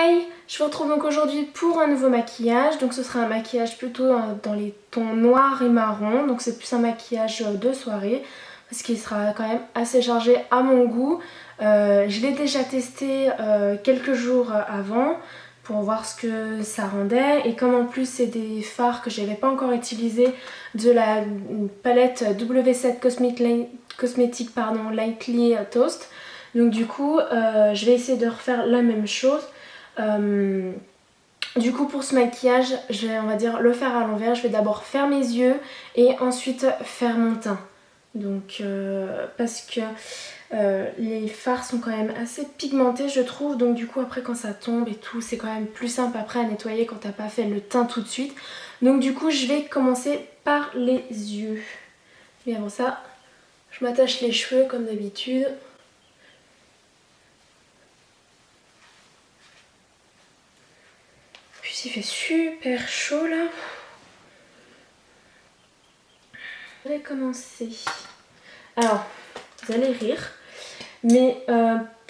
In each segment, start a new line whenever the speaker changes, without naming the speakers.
Hey, je vous retrouve donc aujourd'hui pour un nouveau maquillage. Donc ce sera un maquillage plutôt dans les tons noirs et marron. Donc c'est plus un maquillage de soirée parce qu'il sera quand même assez chargé à mon goût. Je l'ai déjà testé quelques jours avant pour voir ce que ça rendait. Et comme en plus c'est des fards que je n'avais pas encore utilisés de la palette W7 Cosmétique Lightly Toast. Donc du coup je vais essayer de refaire la même chose. Du coup pour ce maquillage je vais on va dire le faire à l'envers. Je vais d'abord faire mes yeux et ensuite faire mon teint. Donc parce que les fards sont quand même assez pigmentés je trouve. Donc du coup après quand ça tombe et tout c'est quand même plus simple après à nettoyer quand t'as pas fait le teint tout de suite. Donc du coup je vais commencer par les yeux. Mais avant ça je m'attache les cheveux comme d'habitude. Puis il fait super chaud là. Je vais commencer. Alors, vous allez rire, mais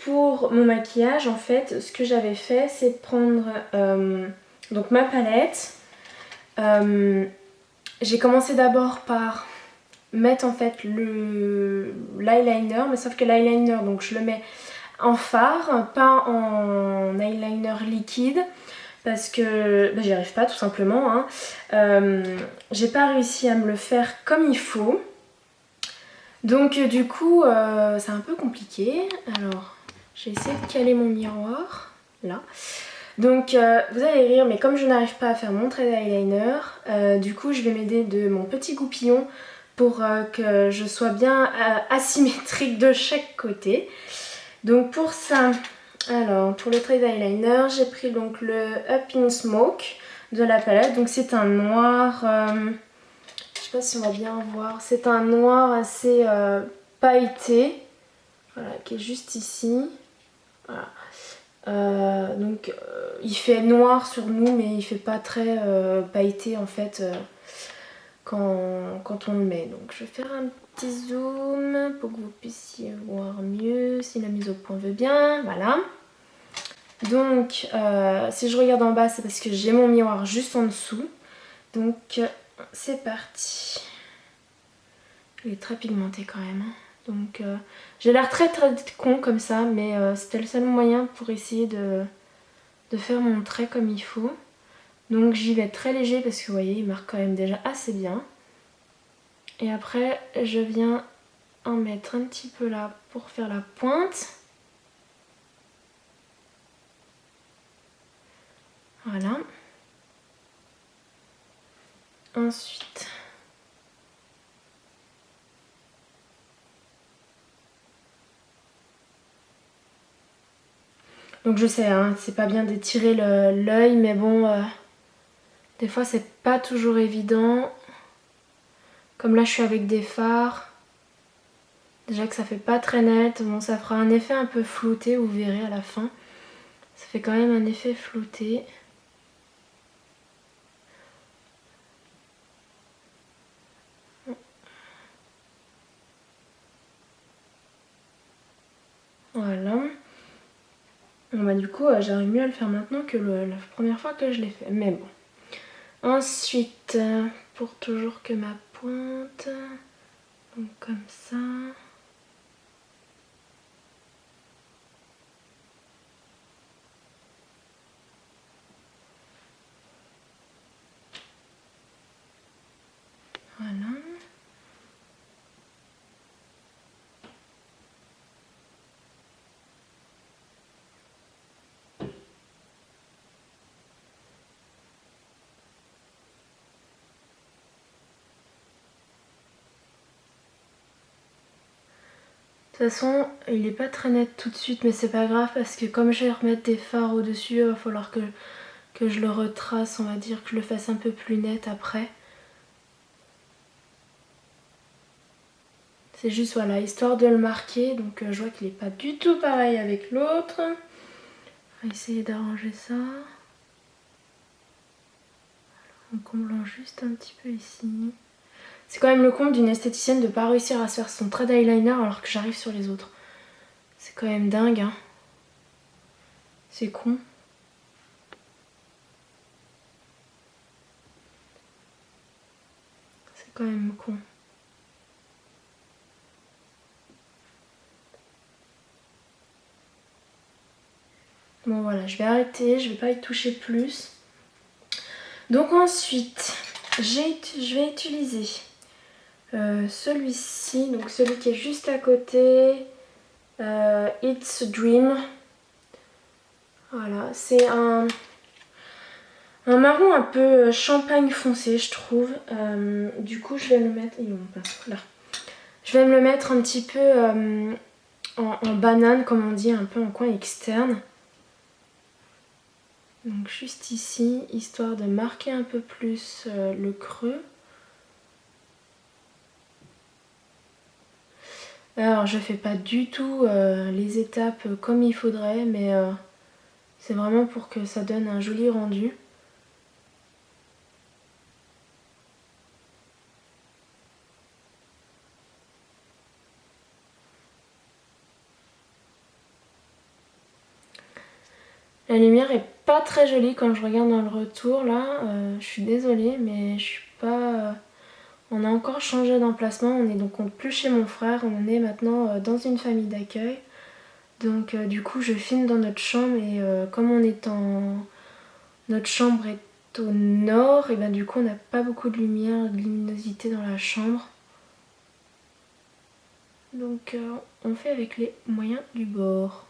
pour mon maquillage, en fait, ce que j'avais fait, c'est prendre donc ma palette. J'ai commencé d'abord par mettre en fait l'eyeliner, mais sauf que l'eyeliner, donc je le mets en fard, pas en eyeliner liquide. Parce que j'y arrive pas tout simplement. J'ai pas réussi à me le faire comme il faut. Donc du coup c'est un peu compliqué. Alors j'ai essayé de caler mon miroir là. Donc vous allez rire mais comme je n'arrive pas à faire mon trait d'eyeliner, du coup je vais m'aider de mon petit goupillon pour que je sois bien asymétrique de chaque côté. Donc pour ça, alors pour le trait d'eyeliner j'ai pris donc le Up in Smoke de la palette. Donc c'est un noir, je sais pas si on va bien voir, c'est un noir assez pailleté, voilà, qui est juste ici. Voilà. Donc il fait noir sur nous mais il fait pas très pailleté en fait quand on le met. Donc je vais faire un petit zoom pour que vous puissiez voir mieux si la mise au point veut bien. Voilà. Donc si je regarde en bas c'est parce que j'ai mon miroir juste en dessous. Donc c'est parti. Il est très pigmenté quand même. Donc j'ai l'air très con comme ça mais c'était le seul moyen pour essayer de faire mon trait comme il faut. Donc j'y vais très léger parce que vous voyez il marque quand même déjà assez bien. Et après je viens en mettre un petit peu là pour faire la pointe. Voilà. Ensuite donc je sais hein, c'est pas bien d'étirer l'œil mais bon des fois c'est pas toujours évident. Comme là je suis avec des fards. Déjà que ça fait pas très net, bon ça fera un effet un peu flouté, vous verrez à la fin. Ça fait quand même un effet flouté. Voilà. Bon bah du coup j'arrive mieux à le faire maintenant que la première fois que je l'ai fait. Mais bon. Ensuite, pour toujours que ma pointe, donc comme ça. Voilà. De toute façon, il est pas très net tout de suite, mais c'est pas grave parce que comme je vais remettre des fards au-dessus, il va falloir que je le retrace, on va dire, que je le fasse un peu plus net après. C'est juste voilà, histoire de le marquer, donc je vois qu'il est pas du tout pareil avec l'autre. On va essayer d'arranger ça. En comblant juste un petit peu ici. C'est quand même le comble d'une esthéticienne de pas réussir à se faire son trait d'eyeliner alors que j'arrive sur les autres. C'est quand même dingue hein. C'est con. quand même con. Bon voilà, je vais arrêter, je vais pas y toucher plus. Donc ensuite, je vais utiliser celui-ci, donc celui qui est juste à côté, It's a Dream. Voilà, c'est un marron un peu champagne foncé, je trouve. Du coup, je vais le mettre... Il est où mon pinceau là. Je vais me le mettre un petit peu en banane, comme on dit, un peu en coin externe. Donc juste ici, histoire de marquer un peu plus le creux. Alors je fais pas du tout les étapes comme il faudrait, mais c'est vraiment pour que ça donne un joli rendu. La lumière est pas très jolie quand je regarde dans le retour là, je suis désolée mais je suis pas... On a encore changé d'emplacement, on est donc plus chez mon frère, on est maintenant dans une famille d'accueil. Donc du coup je filme dans notre chambre et comme on est en... Notre chambre est au nord et ben du coup on n'a pas beaucoup de lumière, de luminosité dans la chambre. Donc on fait avec les moyens du bord.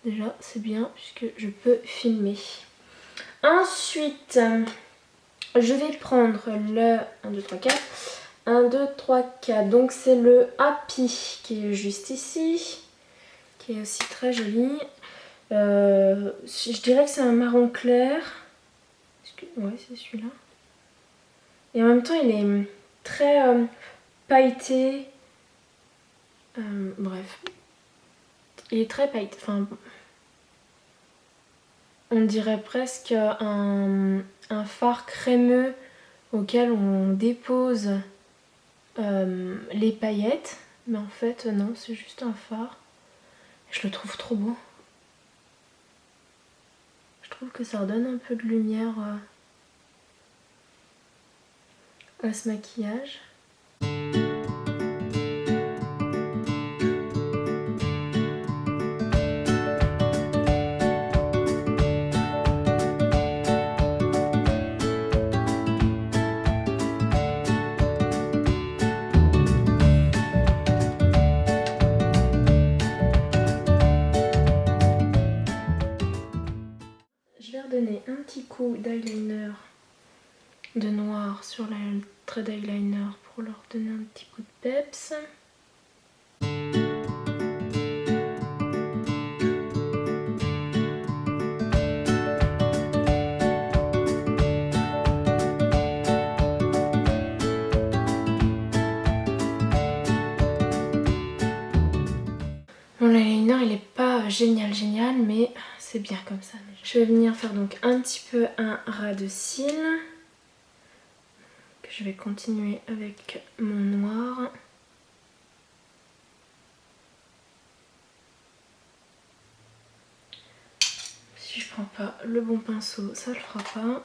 Déjà c'est bien puisque je peux filmer. Ensuite je vais prendre le 1, 2, 3, 4. 1, 2, 3, 4. Donc c'est le Happy qui est juste ici. Qui est aussi très joli. Je dirais que c'est un marron clair. Ouais, c'est celui-là. Et en même temps, il est très pailleté. Bref. Il est très pailleté. Enfin, on dirait presque un fard crémeux auquel on dépose les paillettes. Mais en fait, non, c'est juste un fard. Je le trouve trop beau. Je trouve que ça redonne un peu de lumière à ce maquillage. Je vais redonner un petit coup d'eyeliner de noir sur le trait d'eyeliner pour leur donner un petit coup de peps. Bon, l'eyeliner il est pas génial mais c'est bien comme ça. Je vais venir faire donc un petit peu un ras de cils. Que je vais continuer avec mon noir. Si je prends pas le bon pinceau, ça le fera pas.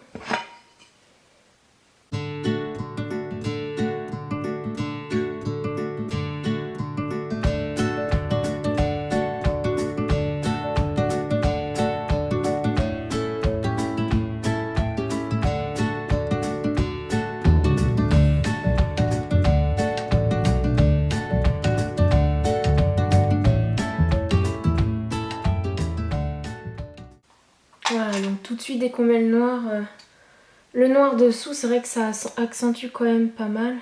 Voilà, donc tout de suite dès qu'on met le noir dessous, c'est vrai que ça accentue quand même pas mal.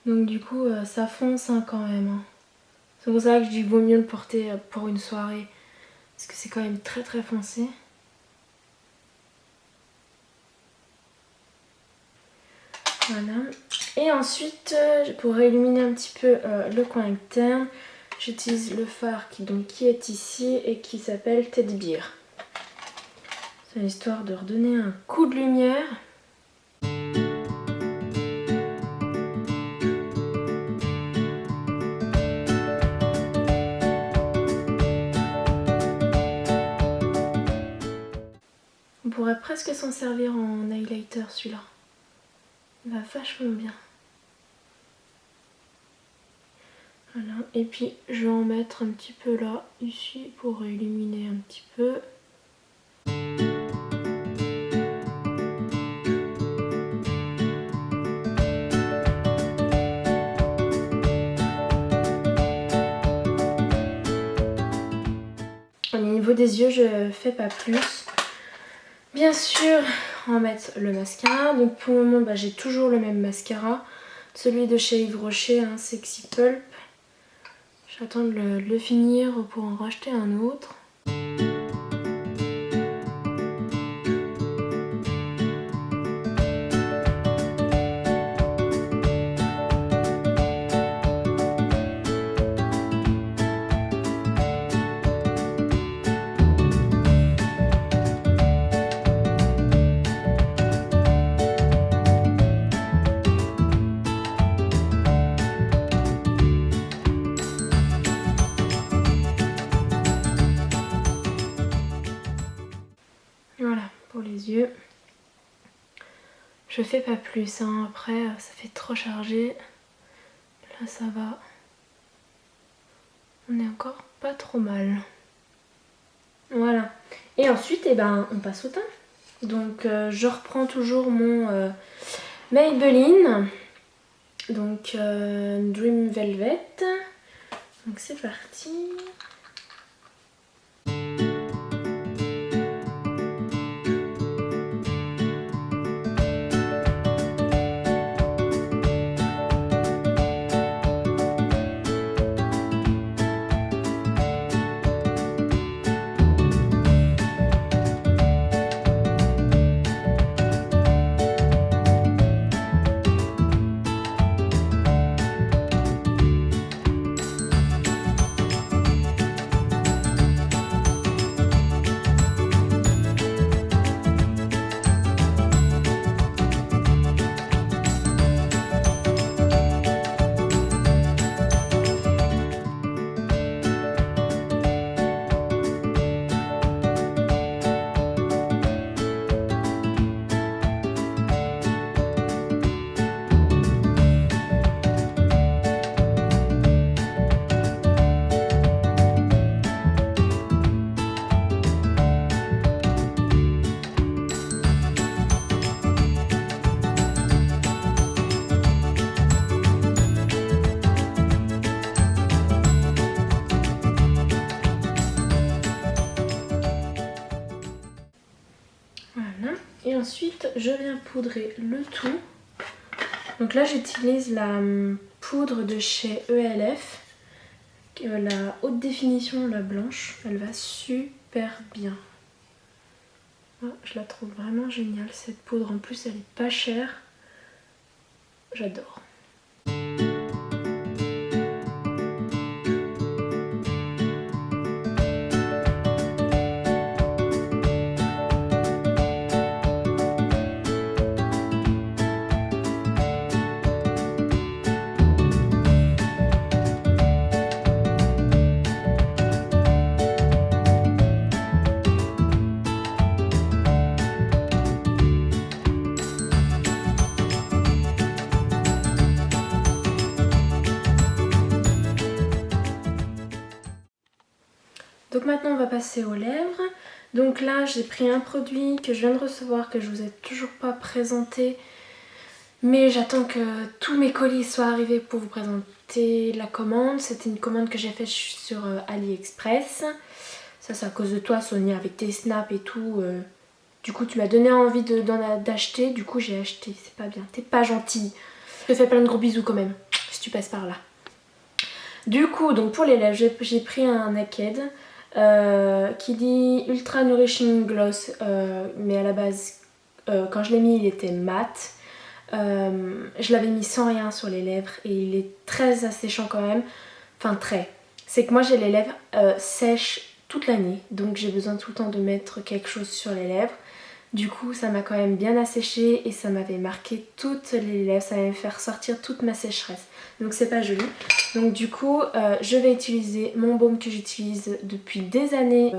Donc du coup ça fonce hein, quand même. Hein. C'est pour ça que je dis qu'il vaut mieux le porter pour une soirée. Parce que c'est quand même très très foncé. Voilà. Et ensuite, pour illuminer un petit peu le coin interne, j'utilise le fard qui est ici et qui s'appelle Teddy Bear. C'est l'histoire de redonner un coup de lumière. On pourrait pourrait presque s'en servir en highlighter celui-là. Il va vachement bien. Voilà, et puis je vais en mettre un petit peu là, ici, pour illuminer un petit peu. Au niveau des yeux, je fais pas plus. Bien sûr, on va mettre le mascara. Donc pour le moment, j'ai toujours le même mascara. Celui de chez Yves Rocher, hein, Sexy Pulp. J'attends de le finir pour en racheter un autre. Voilà, pour les yeux. Je fais pas plus, hein. Après ça fait trop chargé. Là ça va. On est encore pas trop mal. Voilà. Et ensuite, on passe au teint. Donc je reprends toujours mon Maybelline. Donc Dream Velvet. Donc c'est parti. Et ensuite, je viens poudrer le tout. Donc là, j'utilise la poudre de chez ELF. La haute définition, la blanche. Elle va super bien. Je la trouve vraiment géniale, cette poudre. En plus, elle est pas chère. J'adore. Donc maintenant on va passer aux lèvres. Donc là j'ai pris un produit que je viens de recevoir, que je vous ai toujours pas présenté. Mais j'attends que tous mes colis soient arrivés pour vous présenter la commande. C'était une commande que j'ai faite sur AliExpress. Ça c'est à cause de toi Sonia, avec tes snaps et tout. Du coup tu m'as donné envie d'acheter, du coup j'ai acheté. C'est pas bien, t'es pas gentille. Je te fais plein de gros bisous quand même, si tu passes par là. Du coup donc pour les lèvres j'ai pris un Naked. Qui dit Ultra Nourishing Gloss, mais à la base quand je l'ai mis il était mat. Je l'avais mis sans rien sur les lèvres et il est très asséchant quand même. Enfin très. C'est que moi j'ai les lèvres sèches toute l'année, donc j'ai besoin tout le temps de mettre quelque chose sur les lèvres. Du coup ça m'a quand même bien asséché et ça m'avait marqué toutes les lèvres, ça allait me faire sortir toute ma sécheresse. Donc c'est pas joli. Donc du coup je vais utiliser mon baume que j'utilise depuis des années,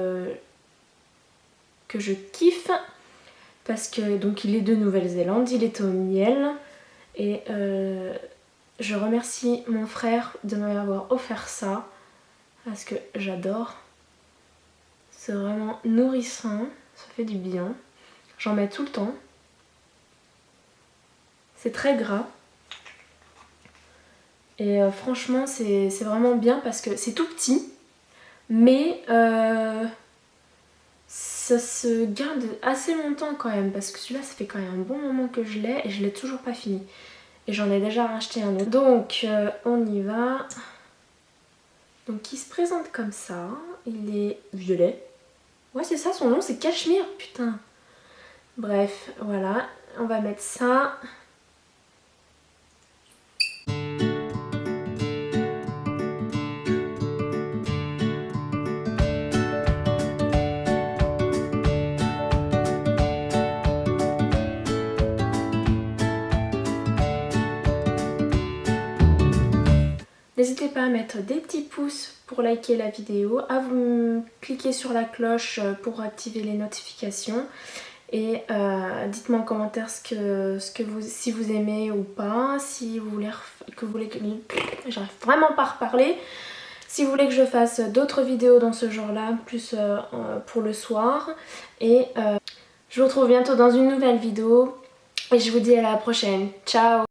que je kiffe. parce que donc il est de Nouvelle-Zélande, il est au miel et je remercie mon frère de m'avoir offert ça parce que j'adore. C'est vraiment nourrissant, ça fait du bien. J'en mets tout le temps. C'est très gras. Et franchement c'est vraiment bien parce que c'est tout petit. Mais ça se garde assez longtemps quand même. Parce que celui-là ça fait quand même un bon moment que je l'ai et je l'ai toujours pas fini. Et j'en ai déjà racheté un autre. Donc on y va. Donc il se présente comme ça. Il est violet. Ouais c'est ça son nom, c'est Cachemire, putain. Bref, voilà. On va mettre ça. N'hésitez pas à mettre des petits pouces pour liker la vidéo, à vous cliquer sur la cloche pour activer les notifications et dites-moi en commentaire si vous aimez ou pas, si vous voulez j'arrive vraiment pas à reparler, si vous voulez que je fasse d'autres vidéos dans ce genre-là, plus pour le soir et je vous retrouve bientôt dans une nouvelle vidéo et je vous dis à la prochaine. Ciao!